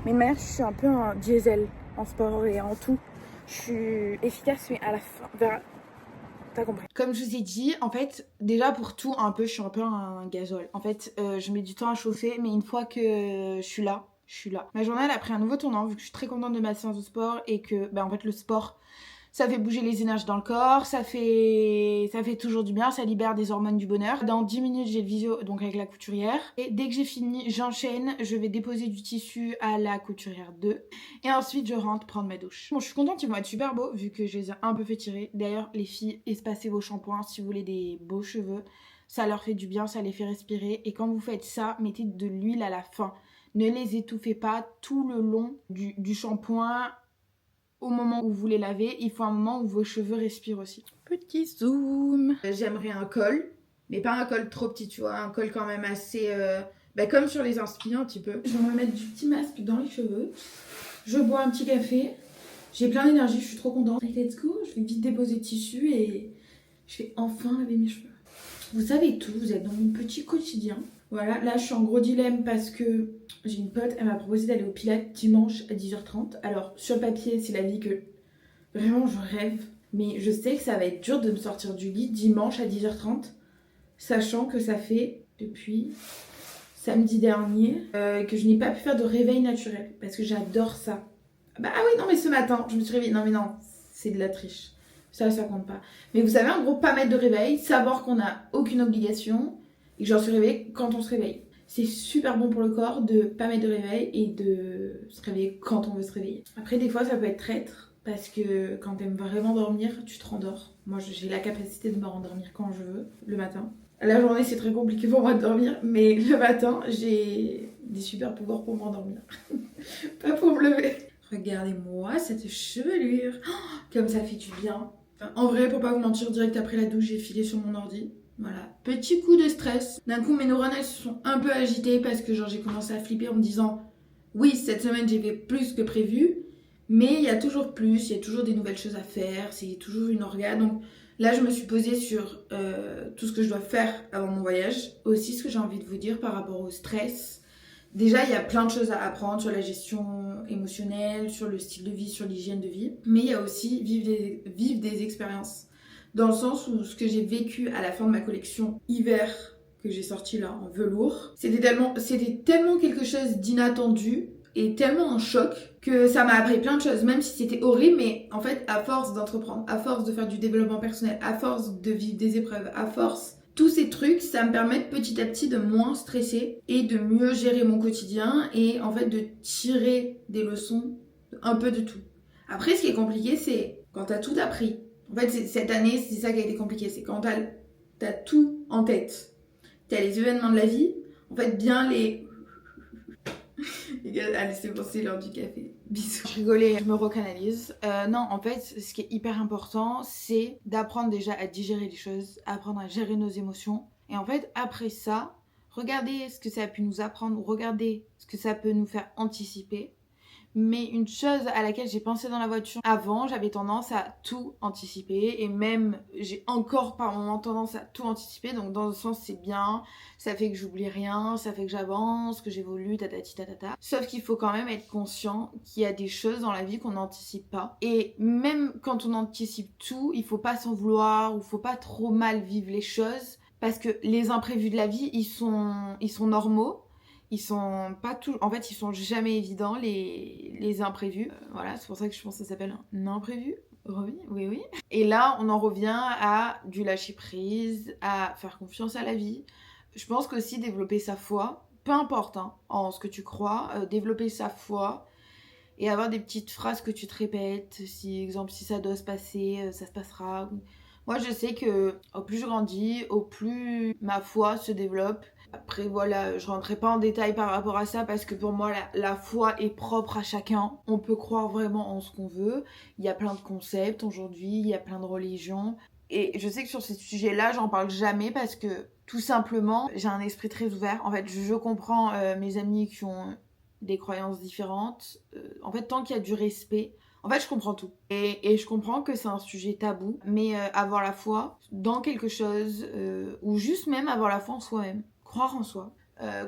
Mais de manière, je suis un peu un diesel en sport et en tout. Je suis efficace, mais à la fin, t'as compris. Comme je vous ai dit, en fait, déjà pour tout, un peu, je suis un peu un gazole. En fait, je mets du temps à chauffer, mais une fois que je suis là, je suis là. Ma journée, elle a pris un nouveau tournant, vu que je suis très contente de ma séance de sport et que, en fait, le sport, ça fait bouger les énergies dans le corps, ça fait toujours du bien, ça libère des hormones du bonheur. Dans 10 minutes, j'ai le visio donc avec la couturière. Et dès que j'ai fini, j'enchaîne, je vais déposer du tissu à la couturière 2. Et ensuite, je rentre prendre ma douche. Bon, je suis contente, ils vont être super beaux vu que je les ai un peu fait tirer. D'ailleurs, les filles, espacez vos shampoings si vous voulez des beaux cheveux. Ça leur fait du bien, ça les fait respirer. Et quand vous faites ça, mettez de l'huile à la fin. Ne les étouffez pas tout le long du shampoing. Au moment où vous les lavez, il faut un moment où vos cheveux respirent aussi. Petit zoom. J'aimerais un col, mais pas un col trop petit, tu vois. Un col quand même assez... comme sur les inspi un petit peu. Je vais me mettre du petit masque dans les cheveux. Je bois un petit café. J'ai plein d'énergie, je suis trop contente. Et let's go, je vais vite déposer le tissu et je vais enfin laver mes cheveux. Vous savez tout, vous êtes dans mon petit quotidien. Voilà, là je suis en gros dilemme parce que j'ai une pote, elle m'a proposé d'aller au Pilates dimanche à 10h30. Alors sur le papier, c'est la vie que vraiment je rêve. Mais je sais que ça va être dur de me sortir du lit dimanche à 10h30. Sachant que ça fait depuis samedi dernier que je n'ai pas pu faire de réveil naturel. Parce que j'adore ça. Bah ah oui, non mais ce matin, je me suis réveillée. Non mais non, c'est de la triche. Ça compte pas. Mais vous savez, en gros, pas mettre de réveil, savoir qu'on n'a aucune obligation et que j'en suis réveillée quand on se réveille. C'est super bon pour le corps de pas mettre de réveil et de se réveiller quand on veut se réveiller. Après, des fois, ça peut être traître parce que quand t'aimes vraiment dormir, tu te rendors. Moi, j'ai la capacité de me rendormir quand je veux, le matin. La journée, c'est très compliqué pour moi de dormir, mais le matin, j'ai des super pouvoirs pour m'endormir. Pas pour me lever. Regardez-moi cette chevelure. Oh, comme ça fait du bien. En vrai, pour pas vous mentir, direct après la douche, j'ai filé sur mon ordi. Voilà. Petit coup de stress. D'un coup, mes neurones, elles se sont un peu agitées parce que genre j'ai commencé à flipper en me disant oui, cette semaine, j'ai fait plus que prévu. Mais il y a toujours plus, il y a toujours des nouvelles choses à faire. C'est toujours une orga. Donc là, je me suis posée sur tout ce que je dois faire avant mon voyage. Aussi, ce que j'ai envie de vous dire par rapport au stress. Déjà, il y a plein de choses à apprendre sur la gestion émotionnelle, sur le style de vie, sur l'hygiène de vie. Mais il y a aussi vivre des expériences. Dans le sens où ce que j'ai vécu à la fin de ma collection hiver, que j'ai sorti là en velours, c'était tellement quelque chose d'inattendu et tellement un choc que ça m'a appris plein de choses, même si c'était horrible. Mais en fait, à force d'entreprendre, à force de faire du développement personnel, à force de vivre des épreuves, à force... Tous ces trucs, ça me permet petit à petit de moins stresser et de mieux gérer mon quotidien et en fait de tirer des leçons un peu de tout. Après, ce qui est compliqué, c'est quand t'as tout appris. En fait, cette année, c'est ça qui a été compliqué. C'est quand t'as tout en tête. T'as les événements de la vie. En fait, bien les... Allez, c'est bon, c'est l'heure du café. Bisous. Je rigolais, je me recanalise. Non, en fait, ce qui est hyper important, c'est d'apprendre déjà à digérer les choses, apprendre à gérer nos émotions. Et en fait, après ça, regardez ce que ça a pu nous apprendre, regardez ce que ça peut nous faire anticiper. Mais une chose à laquelle j'ai pensé dans la voiture, avant, j'avais tendance à tout anticiper. Et même, j'ai encore par moments tendance à tout anticiper. Donc dans un sens, c'est bien. Ça fait que j'oublie rien, ça fait que j'avance, que j'évolue, tatati tatata. Sauf qu'il faut quand même être conscient qu'il y a des choses dans la vie qu'on n'anticipe pas. Et même quand on anticipe tout, il faut pas s'en vouloir ou faut pas trop mal vivre les choses. Parce que les imprévus de la vie, ils sont normaux. Ils sont pas tout... En fait, ils sont jamais évidents, les imprévus. Voilà, c'est pour ça que je pense que ça s'appelle un imprévu. Oui. Et là, on en revient à du lâcher prise, à faire confiance à la vie. Je pense qu'aussi développer sa foi, peu importe en ce que tu crois, développer sa foi et avoir des petites phrases que tu te répètes. Si ça doit se passer, ça se passera. Moi, je sais que au plus je grandis, au plus ma foi se développe. Après voilà, je rentrerai pas en détail par rapport à ça parce que pour moi la foi est propre à chacun. On peut croire vraiment en ce qu'on veut. Il y a plein de concepts aujourd'hui, il y a plein de religions. Et je sais que sur ces sujets-là, j'en parle jamais parce que tout simplement, j'ai un esprit très ouvert. En fait, je comprends mes amis qui ont des croyances différentes. En fait, tant qu'il y a du respect, en fait, je comprends tout. Et je comprends que c'est un sujet tabou, mais avoir la foi dans quelque chose, ou juste même avoir la foi en soi-même. Croire en soi,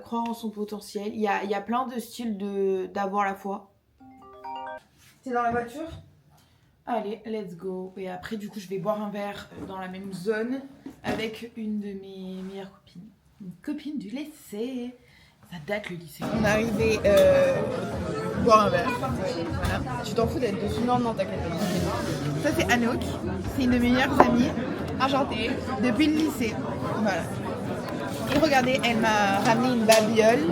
croire en son potentiel. Il y a plein de styles d'avoir la foi. T'es dans la voiture ? Allez, let's go. Et après, du coup, je vais boire un verre dans la même zone avec une de mes meilleures copines. Une copine du lycée. Ça date le lycée. On est arrivé boire un verre. Voilà. Tu t'en fous d'être dessus ? Non, t'inquiète pas. Ça, c'est Anouk. C'est une de mes meilleures amies. Enchantée. Depuis le lycée. Voilà. Et regardez, elle m'a ramené une babiole.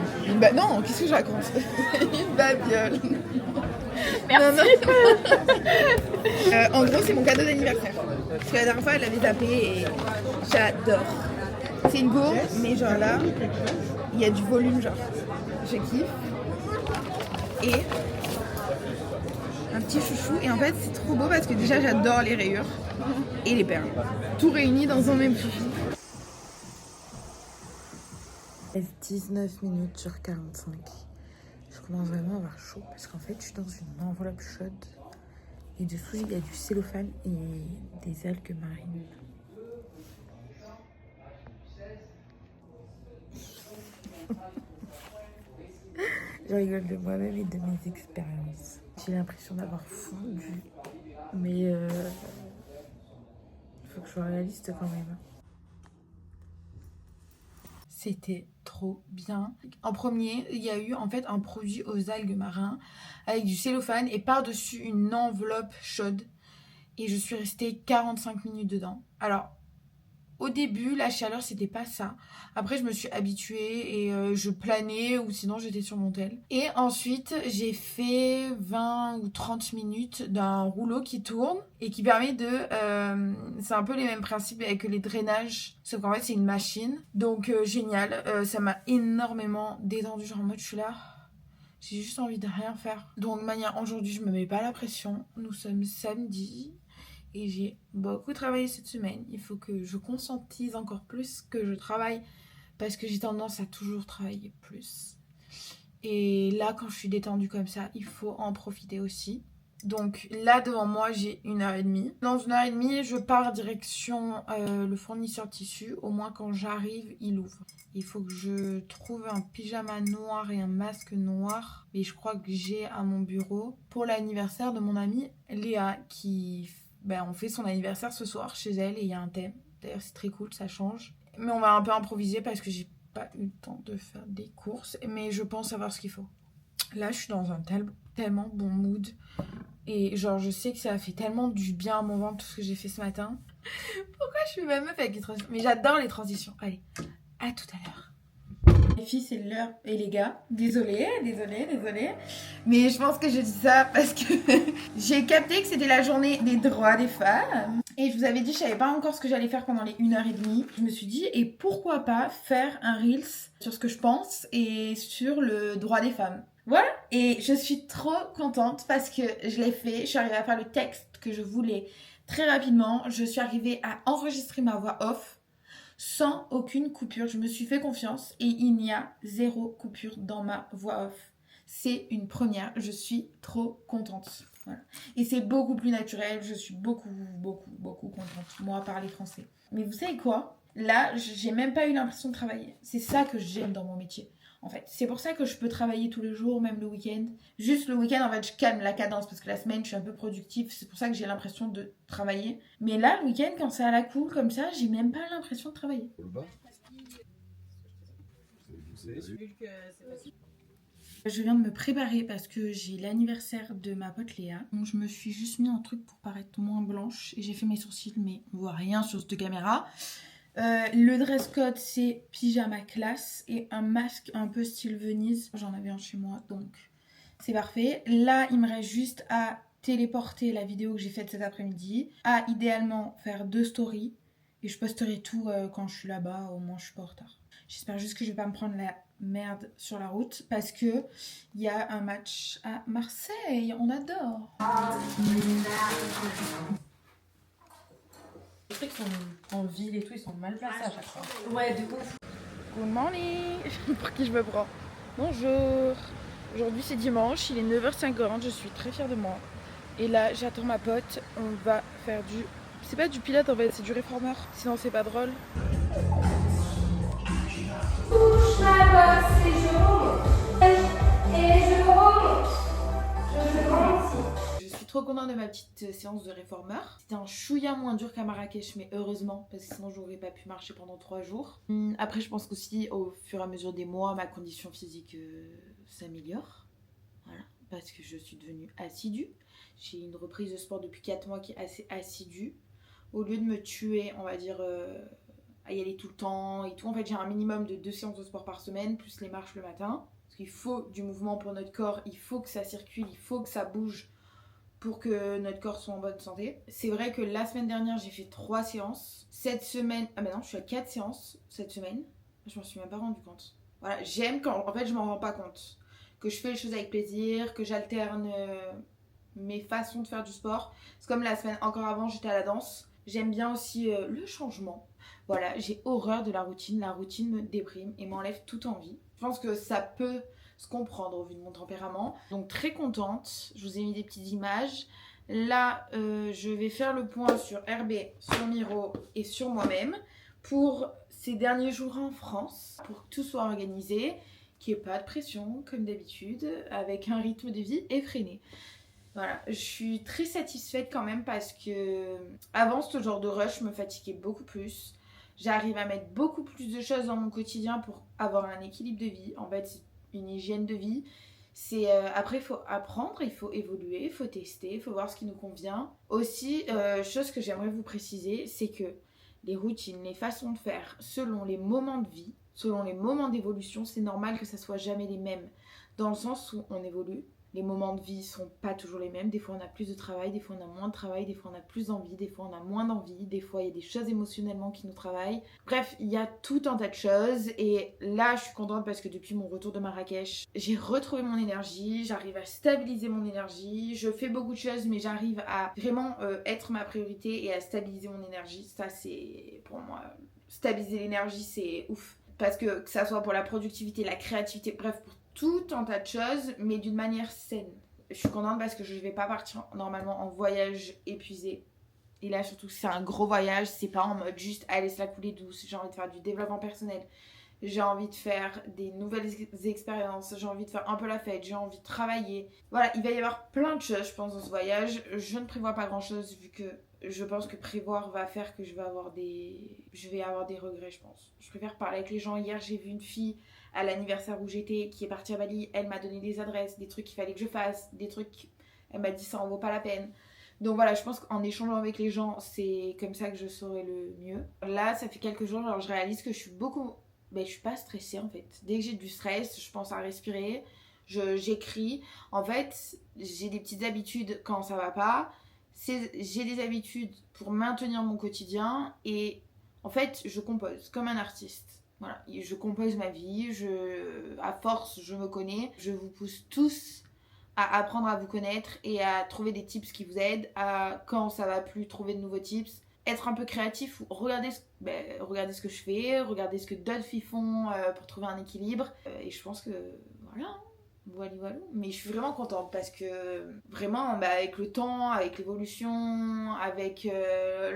Non, qu'est-ce que je raconte ? Une babiole. Merci. En gros, c'est mon cadeau d'anniversaire. Parce que la dernière fois, elle l'avait zappé et j'adore. C'est une gourde, mais genre là, il y a du volume, genre. Je kiffe. Et un petit chouchou. Et en fait, c'est trop beau parce que déjà, j'adore les rayures et les perles. Tout réuni dans un même chouchou. 19 minutes sur 45. Je commence vraiment à avoir chaud parce qu'en fait je suis dans une enveloppe chaude et dessous il y a du cellophane et des algues marines. Je rigole de moi-même et de mes expériences. J'ai l'impression d'avoir fondu. Mais faut que je sois réaliste quand même. C'était trop bien. En premier, il y a eu en fait un produit aux algues marins avec du cellophane et par-dessus une enveloppe chaude. Et je suis restée 45 minutes dedans. Alors, au début, la chaleur, c'était pas ça. Après, je me suis habituée et je planais ou sinon j'étais sur mon tel. Et ensuite, j'ai fait 20 ou 30 minutes d'un rouleau qui tourne et qui permet de... c'est un peu les mêmes principes avec les drainages, sauf qu'en fait, c'est une machine. Donc, génial. Ça m'a énormément détendue. Genre en mode, je suis là... J'ai juste envie de rien faire. Donc, de manière, aujourd'hui, je me mets pas la pression. Nous sommes samedi. Et j'ai beaucoup travaillé cette semaine. Il faut que je conscientise encore plus que je travaille parce que j'ai tendance à toujours travailler plus. Et là, quand je suis détendue comme ça, il faut en profiter aussi. Donc là, devant moi, j'ai 1h30. Dans 1h30, je pars direction le fournisseur de tissu. Au moins, quand j'arrive, il ouvre. Il faut que je trouve un pyjama noir et un masque noir. Et je crois que j'ai à mon bureau pour l'anniversaire de mon amie Léa qui... on fait son anniversaire ce soir chez elle et il y a un thème. D'ailleurs, c'est très cool, ça change. Mais on va un peu improviser parce que j'ai pas eu le temps de faire des courses. Mais je pense savoir ce qu'il faut. Là, je suis dans un tellement bon mood. Et genre, je sais que ça a fait tellement du bien à mon ventre tout ce que j'ai fait ce matin. Pourquoi je suis ma meuf avec les transitions? Mais j'adore les transitions. Allez, à tout à l'heure. Les filles, c'est l'heure. Et les gars, désolée. Mais je pense que je dis ça parce que j'ai capté que c'était la journée des droits des femmes. Et je vous avais dit, je savais pas encore ce que j'allais faire pendant les 1h30. Je me suis dit, et pourquoi pas faire un Reels sur ce que je pense et sur le droit des femmes. Voilà. Et je suis trop contente parce que je l'ai fait. Je suis arrivée à faire le texte que je voulais très rapidement. Je suis arrivée à enregistrer ma voix off. Sans aucune coupure, je me suis fait confiance et il n'y a 0 coupure dans ma voix off. C'est une première, je suis trop contente. Voilà. Et c'est beaucoup plus naturel, je suis beaucoup contente, moi, parler français. Mais vous savez quoi? Là, j'ai même pas eu l'impression de travailler. C'est ça que j'aime dans mon métier. En fait, c'est pour ça que je peux travailler tous les jours, même le week-end. Juste le week-end, en fait, je calme la cadence parce que la semaine, je suis un peu productive. C'est pour ça que j'ai l'impression de travailler. Mais là, le week-end, quand c'est à la cool comme ça, j'ai même pas l'impression de travailler. Je viens de me préparer parce que j'ai l'anniversaire de ma pote Léa. Donc, je me suis juste mis un truc pour paraître moins blanche. Et j'ai fait mes sourcils, mais on voit rien sur cette caméra. Le dress code c'est pyjama classe et un masque un peu style Venise. J'en avais un chez moi donc c'est parfait. Là il me reste juste à téléporter la vidéo que j'ai faite cet après-midi, à idéalement faire 2 stories et je posterai tout quand je suis là-bas, au moins je suis pas en retard. J'espère juste que je vais pas me prendre la merde sur la route parce que il y a un match à Marseille, on adore. Les trucs sont en ville et tout, ils sont mal placés à chaque fois. Ouais, du coup. Good morning. Pour qui je me prends? Bonjour. Aujourd'hui c'est dimanche, il est 9h50, je suis très fière de moi. Et là j'attends ma pote, on va faire du... C'est pas du pilates en fait, c'est du réformeur. Sinon c'est pas drôle. Touche ma bosse et je remonte. Et je remonte. Je remonte. Je suis trop contente de ma petite séance de réformeur. C'était un chouïa moins dur qu'à Marrakech, mais heureusement, parce que sinon j'aurais pas pu marcher pendant 3 jours. Après, je pense qu'aussi, au fur et à mesure des mois, ma condition physique s'améliore. Voilà, parce que je suis devenue assidue. J'ai une reprise de sport depuis 4 mois qui est assez assidue. Au lieu de me tuer, on va dire, à y aller tout le temps et tout, en fait, j'ai un minimum de 2 séances de sport par semaine, plus les marches le matin. Parce qu'il faut du mouvement pour notre corps, il faut que ça circule, il faut que ça bouge pour que notre corps soit en bonne santé. C'est vrai que la semaine dernière, j'ai fait 3 séances. Cette semaine... Ah bah non, je suis à 4 séances cette semaine. Je m'en suis même pas rendu compte. Voilà, j'aime quand... En fait, je m'en rends pas compte. Que je fais les choses avec plaisir, que j'alterne mes façons de faire du sport. C'est comme la semaine encore avant, j'étais à la danse. J'aime bien aussi le changement. Voilà, j'ai horreur de la routine. La routine me déprime et m'enlève toute envie. Je pense que ça peut... se comprendre au vu de mon tempérament. Donc très contente, je vous ai mis des petites images. Là, je vais faire le point sur RB, sur Miro et sur moi-même pour ces derniers jours en France, pour que tout soit organisé, qu'il n'y ait pas de pression, comme d'habitude, avec un rythme de vie effréné. Voilà, je suis très satisfaite quand même parce que avant ce genre de rush me fatiguait beaucoup plus. J'arrive à mettre beaucoup plus de choses dans mon quotidien pour avoir un équilibre de vie. En fait, c'est une hygiène de vie. Après, il faut apprendre, il faut évoluer, il faut tester, il faut voir ce qui nous convient. Aussi, chose que j'aimerais vous préciser, c'est que les routines, les façons de faire, selon les moments de vie, selon les moments d'évolution, c'est normal que ça soit jamais les mêmes. Dans le sens où on évolue, les moments de vie sont pas toujours les mêmes. Des fois on a plus de travail, des fois on a moins de travail, des fois on a plus d'envie, des fois on a moins d'envie, des fois il y a des choses émotionnellement qui nous travaillent. Bref, il y a tout un tas de choses et là je suis contente parce que depuis mon retour de Marrakech, j'ai retrouvé mon énergie, j'arrive à stabiliser mon énergie, je fais beaucoup de choses mais j'arrive à vraiment être ma priorité et à stabiliser mon énergie. Ça c'est pour moi, stabiliser l'énergie c'est ouf. Parce que ça soit pour la productivité, la créativité, bref pour tout un tas de choses, mais d'une manière saine. Je suis contente parce que je ne vais pas partir normalement en voyage épuisée. Et là, surtout, c'est un gros voyage. C'est pas en mode juste allez se la couler douce. J'ai envie de faire du développement personnel. J'ai envie de faire des nouvelles expériences. J'ai envie de faire un peu la fête. J'ai envie de travailler. Voilà, il va y avoir plein de choses, je pense, dans ce voyage. Je ne prévois pas grand-chose vu que je pense que prévoir va faire que je vais avoir des regrets, je pense. Je préfère parler avec les gens. Hier, j'ai vu une fille à l'anniversaire où j'étais qui est partie à Bali. Elle m'a donné des adresses, des trucs qu'il fallait que je fasse, des trucs... Elle m'a dit ça en vaut pas la peine. Donc voilà, je pense qu'en échangeant avec les gens, c'est comme ça que je saurai le mieux. Là, ça fait quelques jours, alors je réalise que je suis pas stressée en fait. Dès que j'ai du stress, je pense à respirer, j'écris. En fait, j'ai des petites habitudes quand ça va pas. J'ai des habitudes pour maintenir mon quotidien et en fait, je compose comme un artiste. Voilà, je compose ma vie, à force, je me connais. Je vous pousse tous à apprendre à vous connaître et à trouver des tips qui vous aident, à quand ça va plus, trouver de nouveaux tips. Être un peu créatif, regardez ce que je fais, regardez ce que d'autres filles font pour trouver un équilibre. Et je pense que voilà. Voilà. Mais je suis vraiment contente parce que vraiment avec le temps, avec l'évolution, avec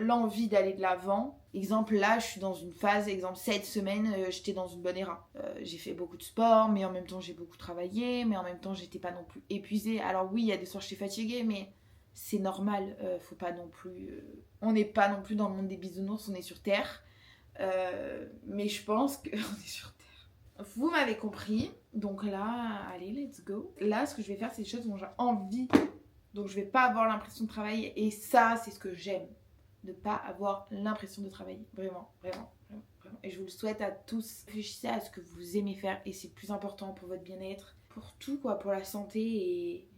l'envie d'aller de l'avant. Exemple là, je suis dans une phase, exemple cette semaine, j'étais dans une bonne éra. J'ai fait beaucoup de sport, mais en même temps j'ai beaucoup travaillé, mais en même temps j'étais pas non plus épuisée. Alors oui, il y a des soirs j'étais fatiguée, mais c'est normal. Faut pas non plus... on n'est pas non plus dans le monde des bisounours, on est sur Terre. Mais je pense qu'on est sur Terre. Vous m'avez compris, donc là, allez, let's go. Là, ce que je vais faire, c'est des choses dont j'ai envie. Donc, je vais pas avoir l'impression de travailler. Et ça, c'est ce que j'aime. Ne pas avoir l'impression de travailler. Vraiment. Et je vous le souhaite à tous. Réfléchissez à ce que vous aimez faire. Et c'est le plus important pour votre bien-être. Pour tout, quoi. Pour la santé. Et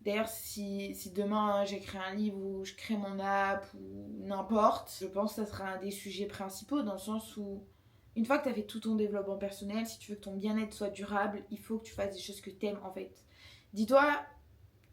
d'ailleurs, si demain, j'écris un livre ou je crée mon app ou n'importe, je pense que ça sera un des sujets principaux dans le sens où une fois que tu as fait tout ton développement personnel, si tu veux que ton bien-être soit durable, il faut que tu fasses des choses que tu aimes en fait. Dis-toi,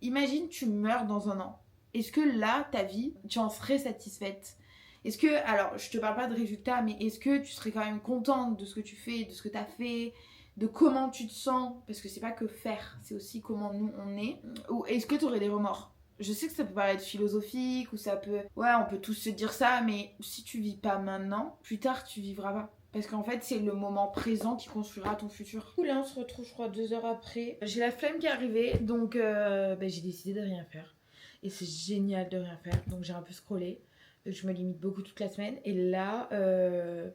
imagine tu meurs dans un an. Est-ce que là, ta vie, tu en serais satisfaite ? Est-ce que, alors je te parle pas de résultats, mais est-ce que tu serais quand même contente de ce que tu fais, de ce que tu as fait, de comment tu te sens ? Parce que c'est pas que faire, c'est aussi comment nous on est. Ou est-ce que tu aurais des remords ? Je sais que ça peut paraître philosophique ou ça peut... Ouais, on peut tous se dire ça, mais si tu vis pas maintenant, plus tard tu vivras pas. Parce qu'en fait, c'est le moment présent qui construira ton futur. Là, on se retrouve, je crois, 2 heures après. J'ai la flemme qui est arrivée, donc j'ai décidé de rien faire. Et c'est génial de rien faire, donc j'ai un peu scrollé. Je me limite beaucoup toute la semaine. Et là,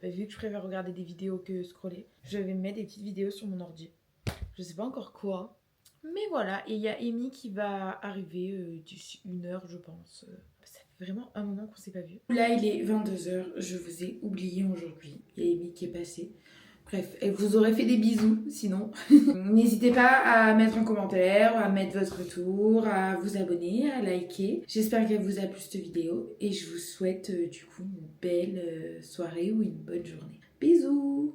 vu que je préfère regarder des vidéos que scroller, je vais me mettre des petites vidéos sur mon ordi. Je sais pas encore quoi. Mais voilà, et il y a Amy qui va arriver d'ici 1 heure, je pense. Ça fait vraiment un moment qu'on s'est pas vu. Là, il est 22h, je vous ai oublié aujourd'hui. Il y a Amy qui est passée. Bref, elle vous aurait fait des bisous, sinon. N'hésitez pas à mettre un commentaire, à mettre votre retour, à vous abonner, à liker. J'espère qu'elle vous a plu cette vidéo. Et je vous souhaite du coup une belle soirée ou une bonne journée. Bisous!